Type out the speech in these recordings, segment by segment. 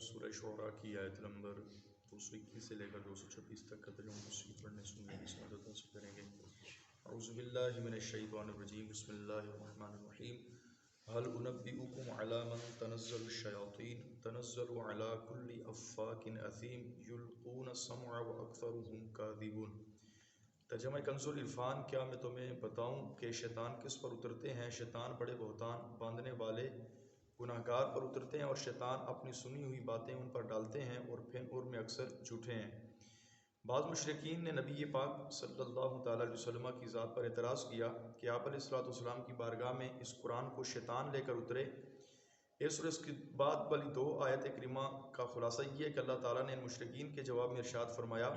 سورہ شعراء کی آیت نمبر 221 سے لے کر 226 تک کا ترجمہ تفسیر پڑھنے سننے کی سعادت حاصل کریں گے۔ اعوذ باللہ من الشیطان الرجیم، بسم اللہ الرحمن الرحیم۔ هل انبئکم علی من تنزل الشیاطین تنزل علی کل افاک اثیم یلقون السمع واکثرهم کاذبون۔ ترجمہ کنز العرفان، کیا میں تمہیں بتاؤں کہ شیطان کس پر اترتے ہیں؟ شیطان بڑے بہتان باندھنے والے گناہگار پر اترتے ہیں، اور شیطان اپنی سنی ہوئی باتیں ان پر ڈالتے ہیں، اور پھر ان میں اکثر جھوٹے ہیں۔ بعض مشرکین نے نبی پاک صلی اللہ تعالیٰ علیہ وسلم کی ذات پر اعتراض کیا کہ آپ علیہ الصلوۃ والسلام کی بارگاہ میں اس قرآن کو شیطان لے کر اترے۔ اس کے بعد والی دو آیت کریمہ کا خلاصہ یہ ہے کہ اللہ تعالیٰ نے ان مشرکین کے جواب میں ارشاد فرمایا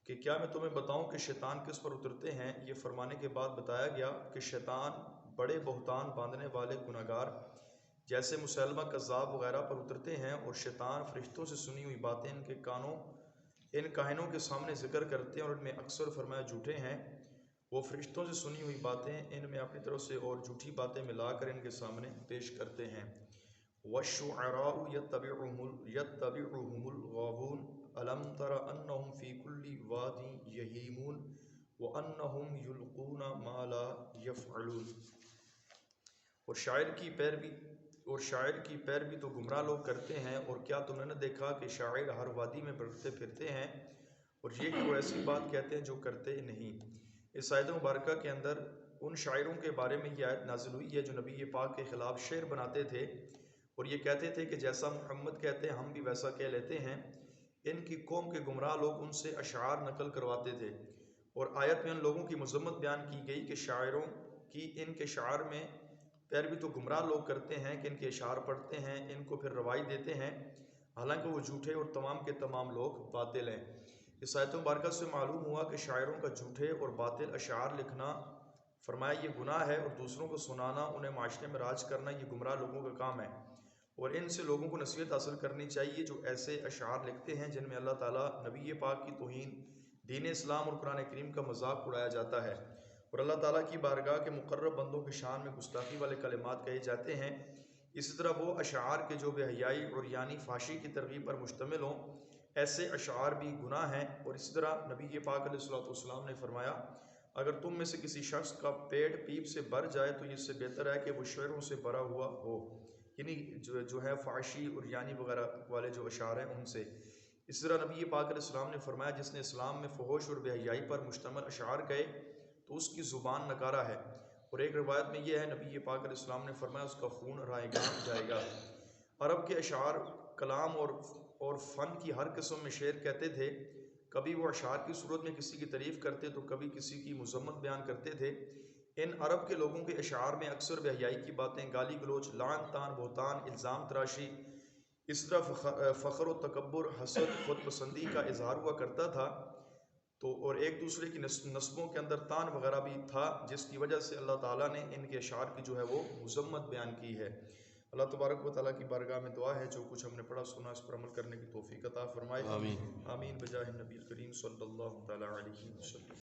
کہ کیا میں تمہیں بتاؤں کہ شیطان کس پر اترتے ہیں؟ یہ فرمانے کے بعد بتایا گیا کہ شیطان بڑے بہتان باندھنے والے گناہگار جیسے مسیلمہ کذاب وغیرہ پر اترتے ہیں، اور شیطان فرشتوں سے سنی ہوئی باتیں ان کاہنوں کے سامنے ذکر کرتے ہیں، اور ان میں اکثر فرمایا جھوٹے ہیں۔ وہ فرشتوں سے سنی ہوئی باتیں ان میں اپنی طرف سے اور جھوٹی باتیں ملا کر ان کے سامنے پیش کرتے ہیں۔ وَالشُّعَرَاءُ يَتَّبِعُهُمُ الْغَاوُونَ أَلَمْ تَرَ أَنَّهُمْ فِي كُلِّ وَادٍ يَهِيمُونَ وَأَنَّهُمْ يُلْقُونَ مَا لَا يَفْعَلُونَ۔ اور شاعر کی پیروی تو گمراہ لوگ کرتے ہیں، اور کیا تم نے نہ دیکھا کہ شاعر ہر وادی میں بڑھتے پھرتے ہیں، اور یہ کہ وہ ایسی بات کہتے ہیں جو کرتے نہیں۔ اس آیت مبارکہ کے اندر ان شاعروں کے بارے میں یہ آیت نازل ہوئی ہے جو نبی پاک کے خلاف شعر بناتے تھے، اور یہ کہتے تھے کہ جیسا محمد کہتے ہیں ہم بھی ویسا کہہ لیتے ہیں۔ ان کی قوم کے گمراہ لوگ ان سے اشعار نقل کرواتے تھے، اور آیت میں ان لوگوں کی مذمت بیان کی گئی کہ شاعروں کی ان کے شعر میں پیروی تو گمراہ لوگ کرتے ہیں کہ ان کے اشعار پڑھتے ہیں، ان کو پھر روائی دیتے ہیں، حالانکہ وہ جھوٹے اور تمام کے تمام لوگ باطل ہیں۔ اس آیت مبارکہ سے معلوم ہوا کہ شاعروں کا جھوٹے اور باطل اشعار لکھنا فرمایا یہ گناہ ہے، اور دوسروں کو سنانا، انہیں معاشرے میں راج کرنا یہ گمراہ لوگوں کا کام ہے، اور ان سے لوگوں کو نصیحت حاصل کرنی چاہیے جو ایسے اشعار لکھتے ہیں جن میں اللہ تعالیٰ، نبی پاک کی توہین، دین اسلام اور قرآن کریم کا مذاق اڑایا جاتا ہے، اور اللہ تعالیٰ کی بارگاہ کے مقرب بندوں کی شان میں گستاخی والے کلمات کہے جاتے ہیں۔ اسی طرح وہ اشعار کے جو بے حیائی اور یعنی فحاشی کی ترغیب پر مشتمل ہوں، ایسے اشعار بھی گناہ ہیں۔ اور اسی طرح نبی پاک علیہ الصلوۃ والسلام نے فرمایا اگر تم میں سے کسی شخص کا پیٹ پیپ سے بھر جائے تو اس سے بہتر ہے کہ وہ شعروں سے بھرا ہوا ہو، یعنی جو ہے فحاشی اور یعنی وغیرہ والے جو اشعار ہیں ان سے۔ اسی طرح نبی پاک علیہ السلام نے فرمایا جس نے اسلام میں فحش اور بے حیائی پر مشتمل اشعار کہے تو اس کی زبان نکارہ ہے، اور ایک روایت میں یہ ہے نبی پاک علیہ السلام نے فرمایا اس کا خون رائیگاں جائے گا۔ عرب کے اشعار کلام اور فن کی ہر قسم میں شعر کہتے تھے، کبھی وہ اشعار کی صورت میں کسی کی تعریف کرتے تو کبھی کسی کی مذمت بیان کرتے تھے۔ ان عرب کے لوگوں کے اشعار میں اکثر بے حیائی کی باتیں، گالی گلوچ، لعن طعن، بہتان، الزام تراشی، اس طرح فخر و تکبر، حسد، خود پسندی کا اظہار ہوا کرتا تھا، اور ایک دوسرے کی نسبوں کے اندر طعن وغیرہ بھی تھا، جس کی وجہ سے اللہ تعالیٰ نے ان کے اشعار کی جو ہے وہ مذمت بیان کی ہے۔ اللہ تبارک و تعالیٰ کی بارگاہ میں دعا ہے جو کچھ ہم نے پڑھا سنا اس پر عمل کرنے کی توفیق عطا فرمائے۔ آمین بجاہ النبی الکریم صلی اللہ تعالیٰ علیہ وسلم۔